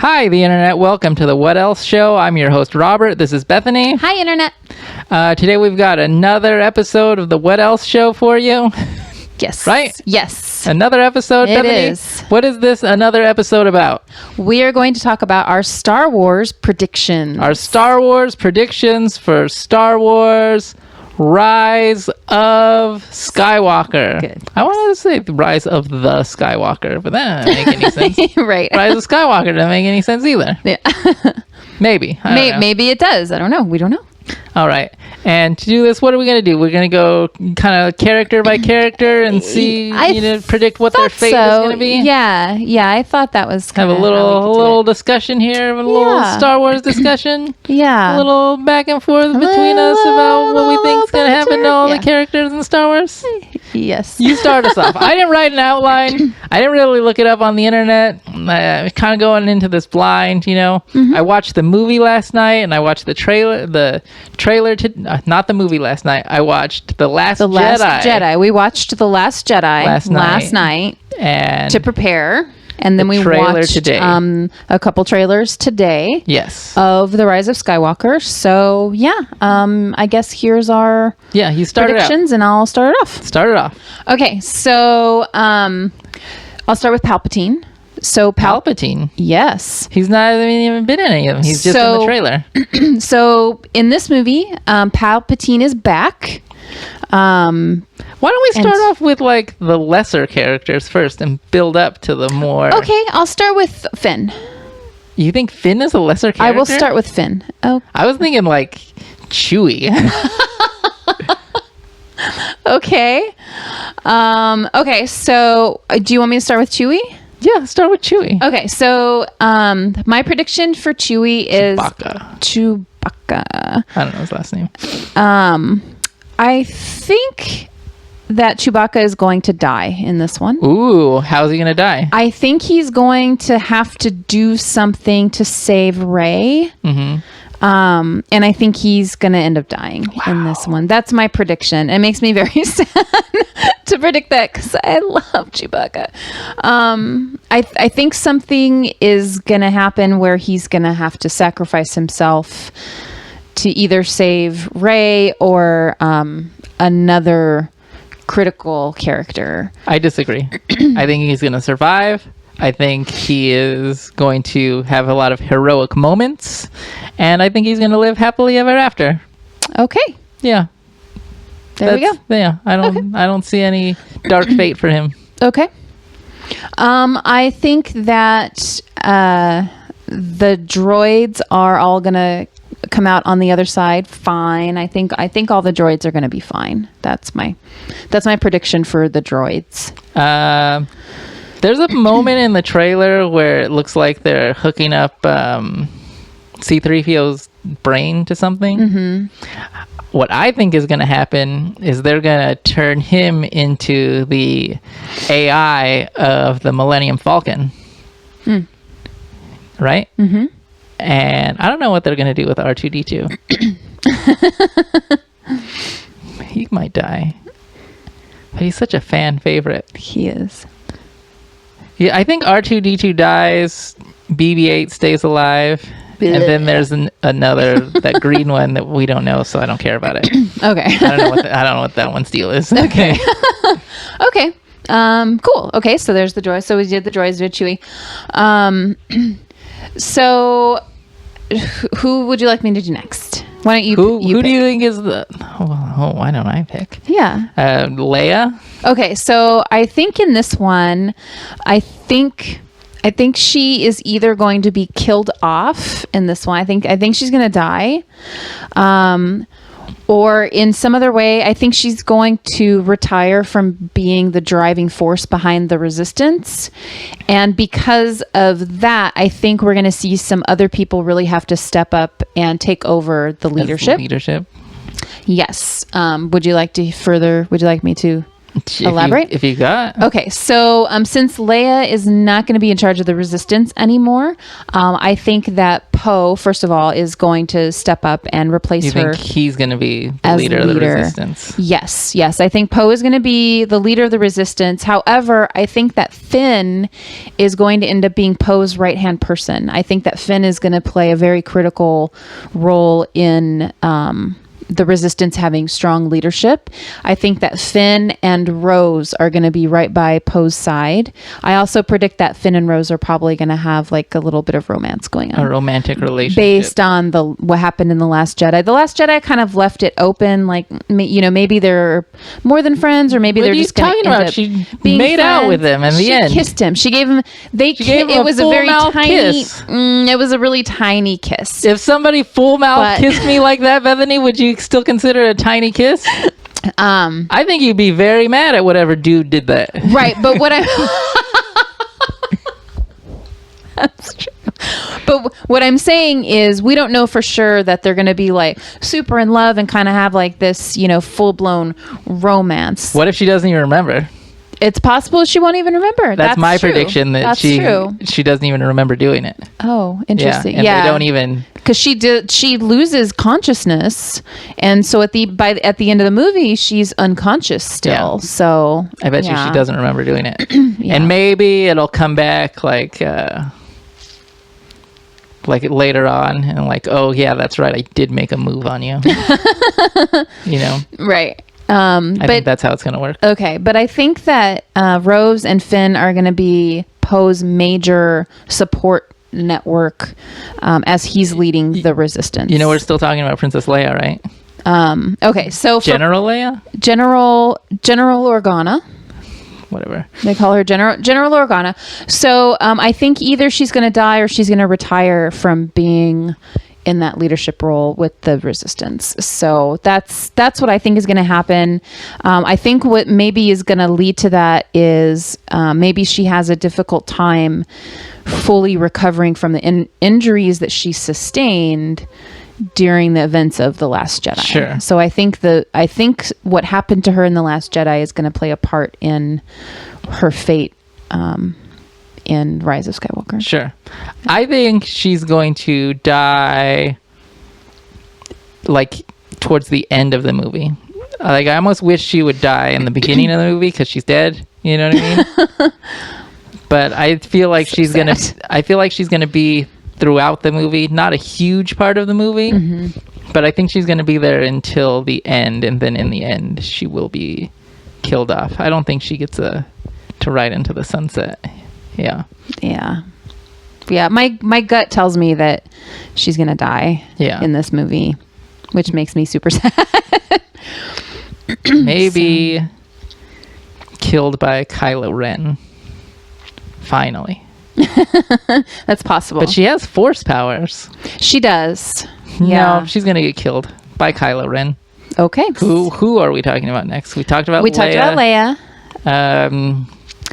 Hi, the internet. Welcome to the What Else Show. I'm your host, Robert. This is Bethany. Hi, internet. Today we've got another episode of the What Else Show for you. Yes. Right? Yes. Another episode, It Bethany? is. What is this another episode about? We are going to talk about our Star Wars predictions. Our Star Wars predictions for Star Wars Rise of Skywalker. Good. I wanted to say the Rise of the Skywalker, but that doesn't make any sense. Right. Rise of Skywalker doesn't make any sense either. Yeah. Maybe. I don't know. Maybe it does. I don't know. We don't know. All right. And to do this, what are we going to do? We're going to go kind of character by character and see, predict what their fate is going to be? Yeah. I thought that was Have a little discussion here, a little Star Wars discussion. Yeah. A little back and forth between us about what we think is going to happen to all the characters in Star Wars. Yes. You start us off. I didn't write an outline. I didn't really look it up on the internet. I kind of going into this blind, I watched the movie last night and I watched the trailer to not the movie last night. I watched The Last Jedi. We watched The Last Jedi last night and to prepare. And then we watched today. A couple trailers today. Yes. Of The Rise of Skywalker. So, I guess here's our you start predictions, and I'll start it off. Start it off. Okay, so I'll start with Palpatine. So Palpatine? Yes. He's not even been in any of them. He's just in the trailer. So, in this movie, Palpatine is back. Why don't we start off with like the lesser characters first and build up to the more... Okay, I'll start with Finn. You think Finn is a lesser character? I will start with Finn. Oh, I was thinking like Chewie. Okay. Okay, so do you want me to start with Chewie? Yeah, start with Chewie. Okay, so my prediction for Chewie is... Chewbacca. I don't know his last name. I think that Chewbacca is going to die in this one. Ooh, how's he going to die? I think he's going to have to do something to save Rey. Mm-hmm. And I think he's going to end up dying in this one. That's my prediction. It makes me very sad to predict that because I love Chewbacca. I think something is going to happen where he's going to have to sacrifice himself to either save Rey or another critical character. I disagree. I think he's going to survive. I think he is going to have a lot of heroic moments, and I think he's going to live happily ever after. Okay. Yeah. There we go. Yeah. I don't see any dark fate for him. Okay. I think that the droids are all going to come out on the other side fine. I think all the droids are going to be fine. That's my prediction for the droids. There's a moment in the trailer where it looks like they're hooking up C-3PO's brain to something. Mm-hmm. What I think is going to happen is they're going to turn him into the AI of the Millennium Falcon. Right? Mm-hmm. And I don't know what they're going to do with R2-D2. He might die. But he's such a fan favorite. He is. Yeah, I think R2-D2 dies, BB-8 stays alive, and then there's another, that green one that we don't know, so I don't care about it. Okay. I don't know what that one's deal is. Okay. Okay. Cool. Okay, so there's the droids. So we did the droids with Chewie. So who would you like me to do next? Why don't you Who do you think is the... Oh, why don't I pick? Yeah. Leia? Okay, so I think in this one, I think she is either going to be killed off in this one. I think she's going to die. Or in some other way, I think she's going to retire from being the driving force behind the resistance. And because of that, I think we're going to see some other people really have to step up and take over the leadership. Leadership? Yes. Would you like me to Elaborate? If you got. Okay, so since Leia is not going to be in charge of the Resistance anymore, I think that Poe, first of all, is going to step up and replace You her. think he's going to be the as leader of the leader. Resistance? Yes. I think Poe is going to be the leader of the Resistance. However, I think that Finn is going to end up being Poe's right-hand person. I think that Finn is going to play a very critical role in the Resistance having strong leadership. I think that Finn and Rose are going to be right by Poe's side. I also predict that Finn and Rose are probably going to have like a little bit of romance going on. A romantic relationship. Based on what happened in The Last Jedi. The Last Jedi kind of left it open, like, maybe they're more than friends, or maybe What they're are you just going talking to about? end up She being made out friends. with him in the She end. kissed him. She gave him. gave him it a was a full very mouth tiny. kiss. It was a really tiny kiss. If somebody full mouth But- kissed me like that, Bethany, would you still consider it a tiny kiss? I think you'd be very mad at whatever dude did that. Right, but what I That's true. But what I'm saying is we don't know for sure that they're going to be like super in love and kind of have like this, full-blown romance. What if she doesn't even remember? It's possible she won't even remember. That's my true. prediction that That's she true. doesn't even remember doing it. Oh, interesting. And they don't even. Because she loses consciousness, and so at the end of the movie, she's unconscious still. Yeah. So I bet you yeah. she doesn't remember doing it. Yeah. And maybe it'll come back like later on, and like, oh yeah, that's right, I did make a move on you. Right. I think that's how it's gonna work. Okay, but I think that Rose and Finn are going to be Poe's major support network as he's leading the Resistance. We're still talking about Princess Leia, right? Okay, so for General Leia? General Organa. Whatever. They call her General Organa. So I think either she's going to die or she's going to retire from being in that leadership role with the Resistance. So that's what I think is going to happen. I think what maybe is going to lead to that is maybe she has a difficult time fully recovering from the injuries that she sustained during the events of The Last Jedi. Sure. So I think what happened to her in The Last Jedi is going to play a part in her fate in Rise of Skywalker. Sure. I think she's going to die like towards the end of the movie. Like, I almost wish she would die in the beginning of the movie because she's dead. You know what I mean? But I feel like she's gonna be throughout the movie, not a huge part of the movie, but I think she's gonna be there until the end, and then in the end she will be killed off. I don't think she gets to ride into the sunset. Yeah. My gut tells me that she's gonna die in this movie, which makes me super sad. Maybe killed by Kylo Ren. Finally. That's possible. But she has force powers. She does. Yeah. No, she's gonna get killed by Kylo Ren. Okay. Who are we talking about next? We talked about Leia.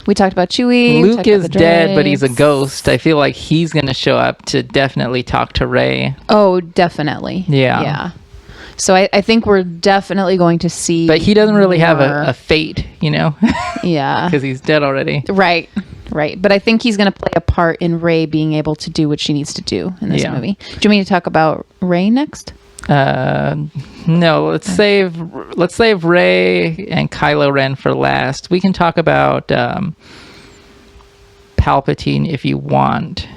We talked about Chewie. Luke is dead, but he's a ghost. I feel like he's gonna show up to definitely talk to Rey. Oh, definitely. Yeah. So I think we're definitely going to see. But he doesn't really have a fate, Yeah. Because he's dead already. Right. But I think he's going to play a part in Rey being able to do what she needs to do in this movie. Do you want me to talk about Rey next? No, let's save Rey and Kylo Ren for last. We can talk about Palpatine if you want.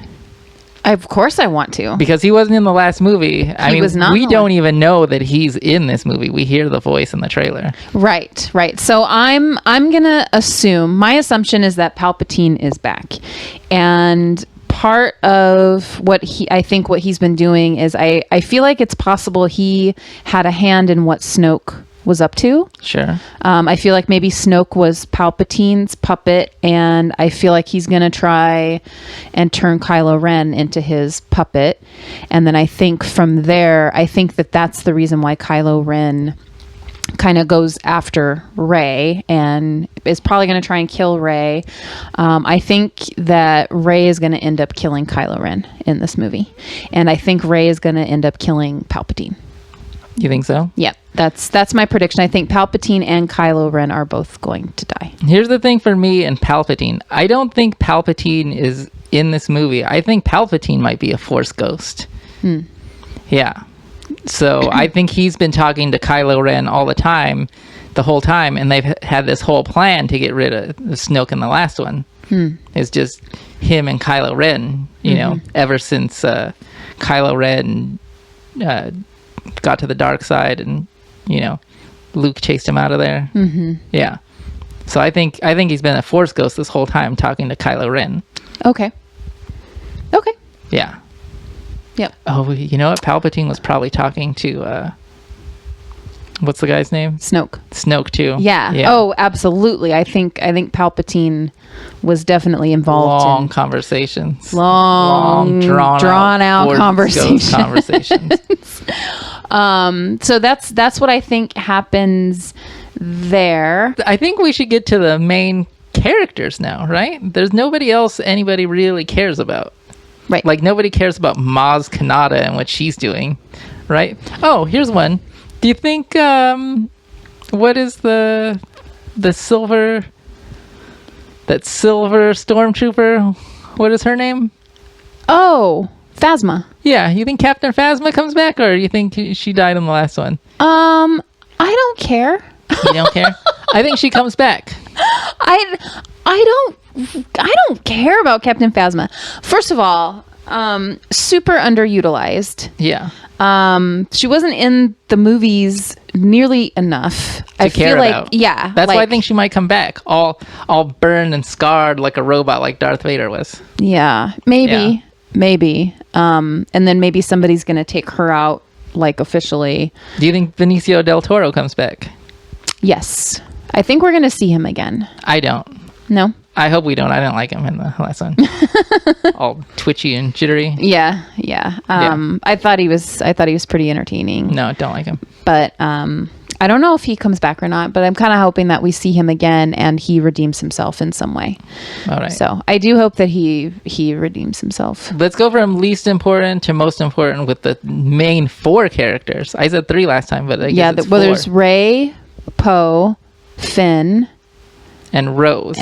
Of course I want to. Because he wasn't in the last movie. I was not. We don't even know that he's in this movie. We hear the voice in the trailer. Right. So I'm gonna assume, my assumption is that Palpatine is back. And part of what he's been doing is I feel like it's possible he had a hand in what Snoke was up to. Sure. I feel like maybe Snoke was Palpatine's puppet, and I feel like he's going to try and turn Kylo Ren into his puppet. And then I think from there, that's the reason why Kylo Ren kind of goes after Rey and is probably going to try and kill Rey. I think that Rey is going to end up killing Kylo Ren in this movie. And I think Rey is going to end up killing Palpatine. You think so? Yep. That's my prediction. I think Palpatine and Kylo Ren are both going to die. Here's the thing for me and Palpatine. I don't think Palpatine is in this movie. I think Palpatine might be a Force ghost. Yeah. So I think he's been talking to Kylo Ren all the whole time, and they've had this whole plan to get rid of Snoke in the last one. It's just him and Kylo Ren, you know, ever since Kylo Ren got to the dark side and, you know, Luke chased him out of there. Yeah. So I think he's been a Force ghost this whole time talking to Kylo Ren. Okay. Yeah. Yep. Oh, you know what? Palpatine was probably talking to what's the guy's name? Snoke too. Yeah. Oh, absolutely. I think Palpatine was definitely involved long in conversations. Long drawn out conversations. So that's what I think happens there. I think we should get to the main characters now, right? There's nobody else anybody really cares about. Right. Like nobody cares about Maz Kanata and what she's doing, right? Oh, here's one. Do you think what is the silver stormtrooper? What is her name? Oh, Phasma. Yeah, you think Captain Phasma comes back, or you think she died in the last one? I don't care. You don't care? I think she comes back. I don't care about Captain Phasma. First of all, super underutilized. Yeah. She wasn't in the movies nearly enough. I feel like, yeah. That's why I think she might come back, all burned and scarred like a robot, like Darth Vader was. Yeah, maybe. And then maybe somebody's gonna take her out, like officially. Do you think Benicio del Toro comes back? Yes, I think we're gonna see him again. I don't. No. I hope we don't. I didn't like him in the last one. All twitchy and jittery. Yeah. I thought he was pretty entertaining. No, don't like him. But I don't know if he comes back or not, but I'm kind of hoping that we see him again and he redeems himself in some way. All right. So I do hope that he redeems himself. Let's go from least important to most important with the main 4 characters. I said 3 last time, but I guess it's 4. There's Rey, Poe, Finn, and Rose.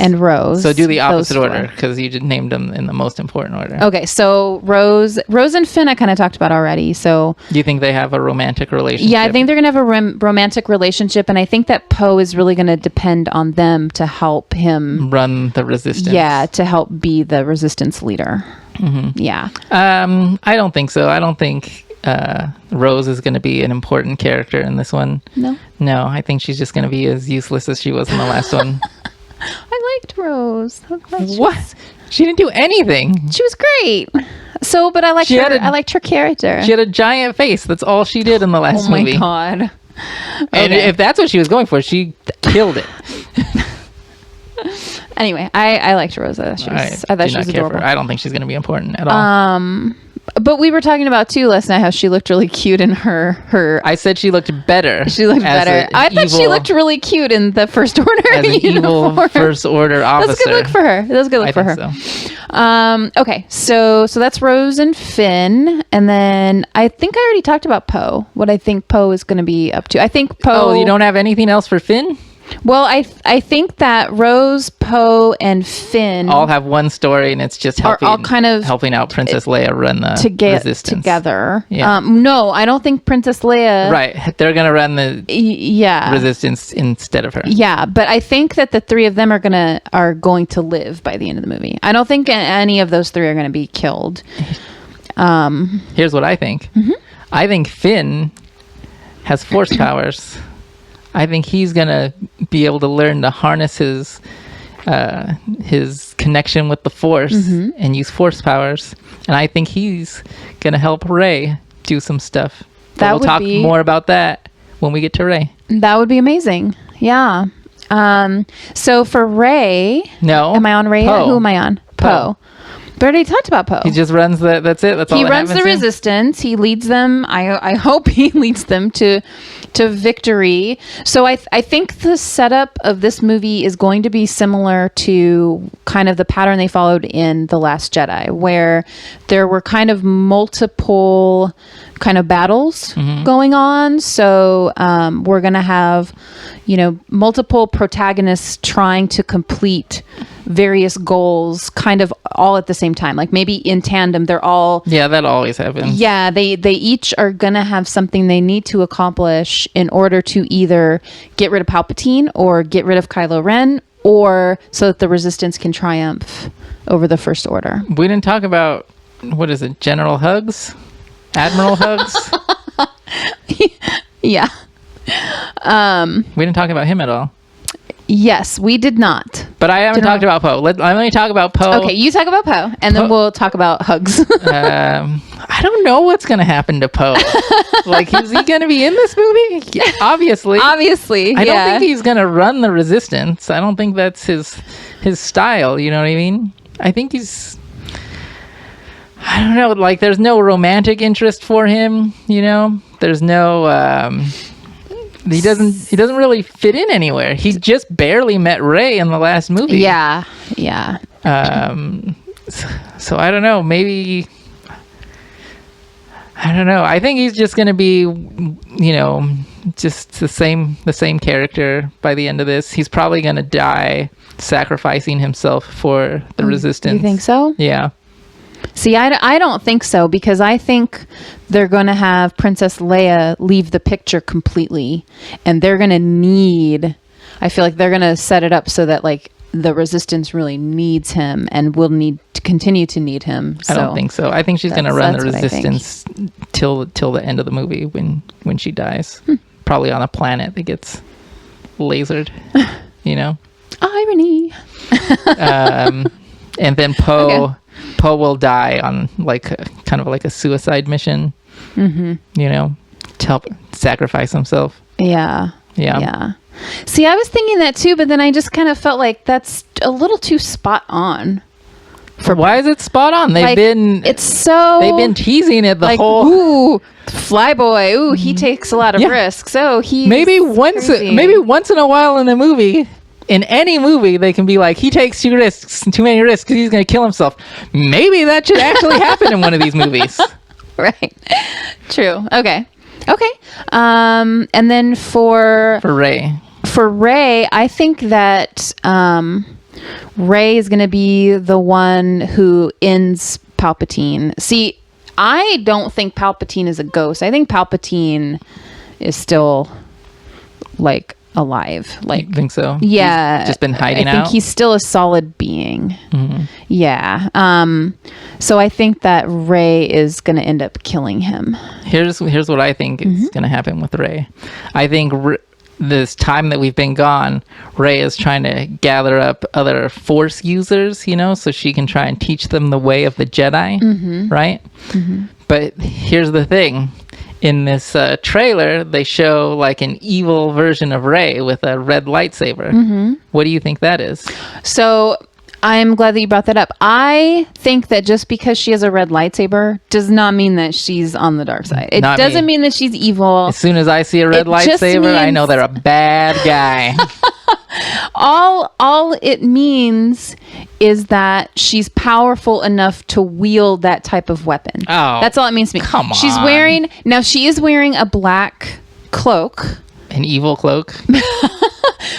So do the opposite order, because you just named them in the most important order. Okay, so Rose and Finn I kind of talked about already. So do you think they have a romantic relationship? Yeah, I think they're going to have a romantic relationship, and I think that Poe is really going to depend on them to help him run the resistance. Yeah, to help be the resistance leader. Yeah. I don't think so. I don't think Rose is going to be an important character in this one. No, I think she's just going to be as useless as she was in the last one. I liked Rose. What? She didn't do anything. She was great. So, but I liked her. I liked her character. She had a giant face. That's all she did in the last movie. Oh my god! And if that's what she was going for, she killed it. Anyway, I liked Rose. I thought she was adorable. I don't think she's going to be important at all. But we were talking about too last night how she looked really cute in her. I said she looked better. She looked better. I thought she looked really cute in the First Order as an uniform. Evil First Order officer. That's a good look for her. That's a good look for her. So. Okay, so that's Rose and Finn, and then I think I already talked about Poe. What I think Poe is going to be up to. I think Poe. Oh, you don't have anything else for Finn? Well, I think that Rose, Poe, and Finn all have one story, and it's just helping, all kind of helping out Princess Leia run the resistance together. Yeah. No, I don't think Princess Leia. Right, they're gonna run the resistance instead of her. Yeah, but I think that the 3 of them are going to live by the end of the movie. I don't think any of those 3 are going to be killed. Here's what I think. I think Finn has Force powers. I think he's gonna be able to learn to harness his connection with the Force and use Force powers, and I think he's gonna help Rey do some stuff. We'll talk more about that when we get to Rey. That would be amazing. Yeah. So for Rey, am I on Rey? Poe. Who am I on? Poe. But I already talked about Poe. He just runs that's it. That's all. He runs the resistance. He leads them. I hope he leads them to to victory. So I think the setup of this movie is going to be similar to kind of the pattern they followed in The Last Jedi, where there were kind of multiple kind of battles going on. So we're going to have, multiple protagonists trying to complete various goals kind of all at the same time. Like maybe in tandem, they're all... Yeah, that always happens. Yeah, they each are going to have something they need to accomplish in order to either get rid of Palpatine or get rid of Kylo Ren, or so that the Resistance can triumph over the First Order. We didn't talk about, what is it, General Hugs? Admiral Hugs? Yeah. We didn't talk about him at all. Yes, we did not. But I haven't talked about Poe. Let me talk about Poe. Okay, you talk about Poe, and then we'll talk about Hugs. I don't know what's going to happen to Poe. Like, is he going to be in this movie? Yeah, obviously. Obviously, I don't think he's going to run the Resistance. I don't think that's his style, you know what I mean? I think he's... I don't know, like, there's no romantic interest for him, There's no... He doesn't really fit in anywhere. He just barely met Rey in the last movie. Yeah. So I don't know. Maybe... I don't know. I think he's just going to be, just the same character by the end of this. He's probably going to die sacrificing himself for the Resistance. You think so? Yeah. See, I don't think so, because I think they're going to have Princess Leia leave the picture completely, and they're going to need... I feel like they're going to set it up so that, like, the Resistance really needs him and will need to continue to need him. So I don't think so. I think she's going to run the Resistance till the end of the movie when she dies. Probably on a planet that gets lasered, Irony. And then Poe will die on kind of like a suicide mission. To help sacrifice himself. Yeah. See, I was thinking that too, but then I just kind of felt like that's a little too spot on. Why is it spot on? They've been teasing it the whole. Ooh, Flyboy. Ooh, he takes a lot of risks. Oh, he maybe once in a while in the movie. In any movie, they can be like, he takes too many risks because he's going to kill himself. Maybe that should actually happen in one of these movies. Right. True. Okay. And then for Rey, I think that Rey is going to be the one who ends Palpatine. See, I don't think Palpatine is a ghost. I think Palpatine is still alive. You think so? Yeah. He's just been hiding out? I think he's still a solid being. Yeah. So I think that Rey is going to end up killing him. Here's what I think is going to happen with Rey. I think this time that we've been gone, Rey is trying to gather up other Force users, so she can try and teach them the way of the Jedi, right? But here's the thing. In this trailer, they show like an evil version of Rey with a red lightsaber. What do you think that is? So I'm glad that you brought that up. I think that just because she has a red lightsaber does not mean that she's on the dark side. It doesn't mean that she's evil. As soon as I see a red lightsaber, I know they're a bad guy. All it means is that she's powerful enough to wield that type of weapon. Oh, that's all it means to me. Come on. She is wearing a black cloak. An evil cloak.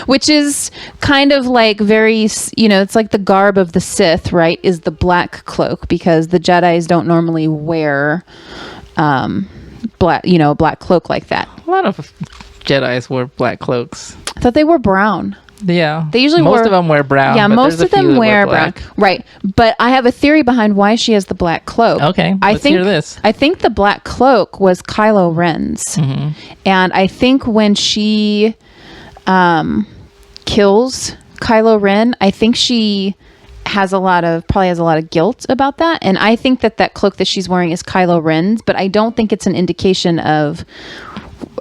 Which is kind of like very, it's like the garb of the Sith, right? Is the black cloak, because the Jedis don't normally wear black cloak like that. A lot of Jedis wore black cloaks. I thought they were brown. Yeah. They usually most of them wear brown. Yeah, most of them wear brown. Right. But I have a theory behind why she has the black cloak. Okay. Let's hear this. I think the black cloak was Kylo Ren's. And I think when she kills Kylo Ren, I think she probably has a lot of guilt about that. And I think that cloak that she's wearing is Kylo Ren's, but I don't think it's an indication of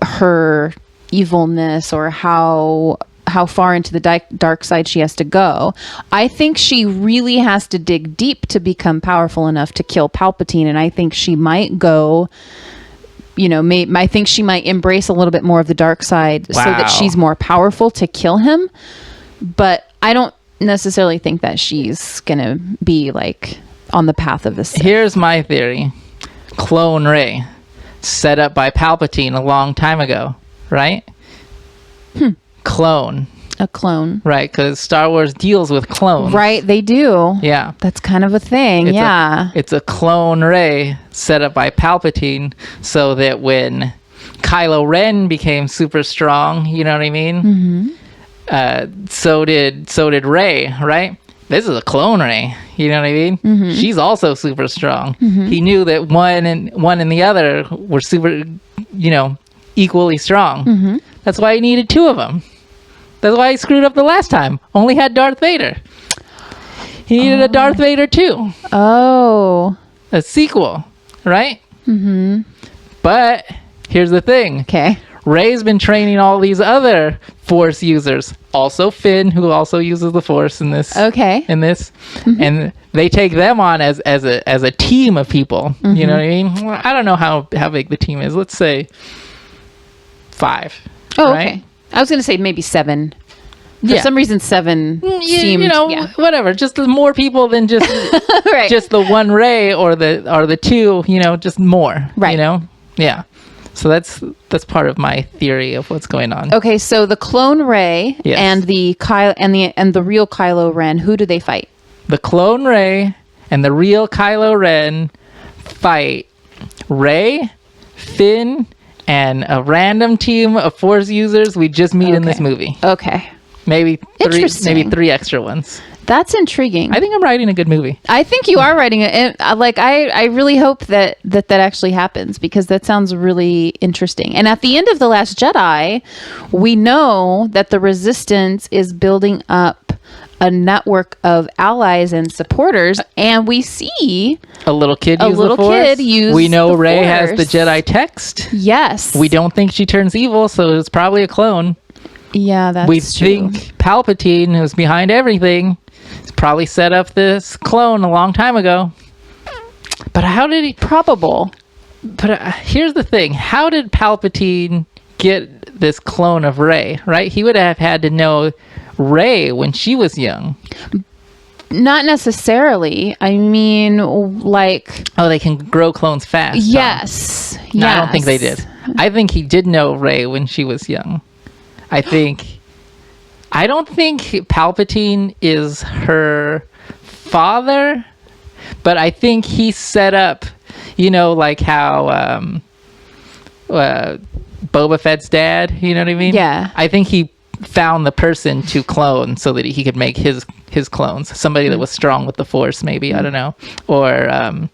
her evilness or how far into the dark side she has to go. I think she really has to dig deep to become powerful enough to kill Palpatine, and I think she might go I think she might embrace a little bit more of the dark side so that she's more powerful to kill him. But I don't necessarily think that she's gonna be like on the path of the Sith. Here's my theory. Clone Rey, set up by Palpatine a long time ago, right? Clone. A clone. Right, because Star Wars deals with clones. Right, they do. Yeah. That's kind of a thing, It's a clone Rey set up by Palpatine so that when Kylo Ren became super strong, you know what I mean? So did Rey, right? This is a clone Rey, you know what I mean? She's also super strong. He knew that one and the other were super, equally strong. That's why he needed two of them. That's why he screwed up the last time. Only had Darth Vader. He needed a Darth Vader too. Oh. A sequel, right? But here's the thing. Okay. Rey's been training all these other Force users. Also Finn, who also uses the Force in this. Okay. And they take them on as a team of people. You know what I mean? Well, I don't know how big the team is. Let's say 5. Oh, right? okay. I was going to say maybe 7. For some reason, 7 seemed... whatever. Just more people than just right. just the one Rey or the two, just more. Right. Yeah. So that's part of my theory of what's going on. Okay, so the clone Rey and the real Kylo Ren, who do they fight? The clone Rey and the real Kylo Ren fight Rey, Finn, and a random team of Force users we just meet in this movie. Okay. Maybe 3 extra ones. That's intriguing. I think I'm writing a good movie. I think you are writing it. I really hope that actually happens, because that sounds really interesting. And at the end of The Last Jedi, we know that the Resistance is building up a network of allies and supporters, and we see a little kid use the Force. We know Rey has the Jedi text. Yes. We don't think she turns evil, so it's probably a clone. Yeah, that's we true. think Palpatine, who's behind everything, probably set up this clone a long time ago. But how did he... Probable. But here's the thing. How did Palpatine get this clone of Rey, right? He would have had to know Rey when she was young. Not necessarily. I mean, like... Oh, they can grow clones fast. Yes. Huh? No, I don't think they did. I think he did know Rey when she was young. I don't think Palpatine is her father, but I think he set up, like how Boba Fett's dad, you know what I mean? Yeah. I think he found the person to clone so that he could make his clones. Somebody that was strong with the Force, maybe. I don't know. Or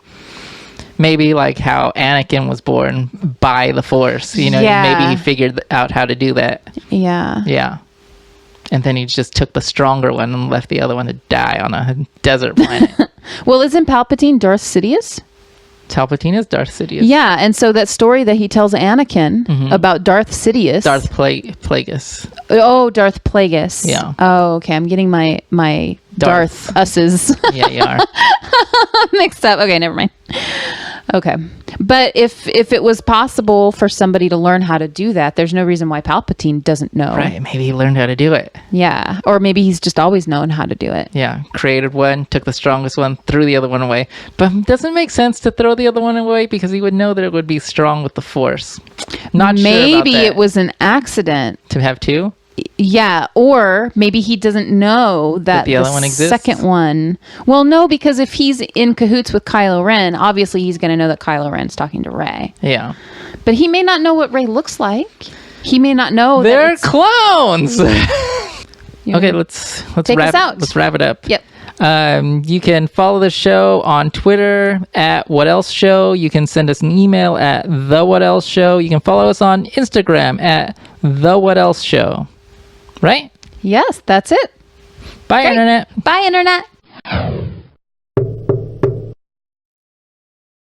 maybe like how Anakin was born by the Force. Maybe he figured out how to do that. Yeah. Yeah. And then he just took the stronger one and left the other one to die on a desert planet. Well, isn't Palpatine Darth Sidious? Palpatine is Darth Sidious. Yeah, and so that story that he tells Anakin about Darth Sidious. Darth Plagueis. Oh, Darth Plagueis. Yeah. Oh, okay. I'm getting my Darth Us's. Yeah, you are. Mixed up. Okay, never mind. Okay. But if it was possible for somebody to learn how to do that, there's no reason why Palpatine doesn't know. Right. Maybe he learned how to do it. Yeah. Or maybe he's just always known how to do it. Yeah. Created one, took the strongest one, threw the other one away. But it doesn't make sense to throw the other one away because he would know that it would be strong with the Force. Not sure about that. Maybe it was an accident. To have 2? Yeah, or maybe he doesn't know that the other one exists? Second one. Well, no, because if he's in cahoots with Kylo Ren, obviously he's going to know that Kylo Ren's talking to Rey. Yeah. But he may not know what Rey looks like. He may not know they're clones. Okay, let's take us out. Let's wrap it up. Yep. You can follow the show on Twitter at What Else Show. You can send us an email at The What Else Show. You can follow us on Instagram at The What Else Show. Right? Yes, that's it. Bye, Internet. Bye, Internet.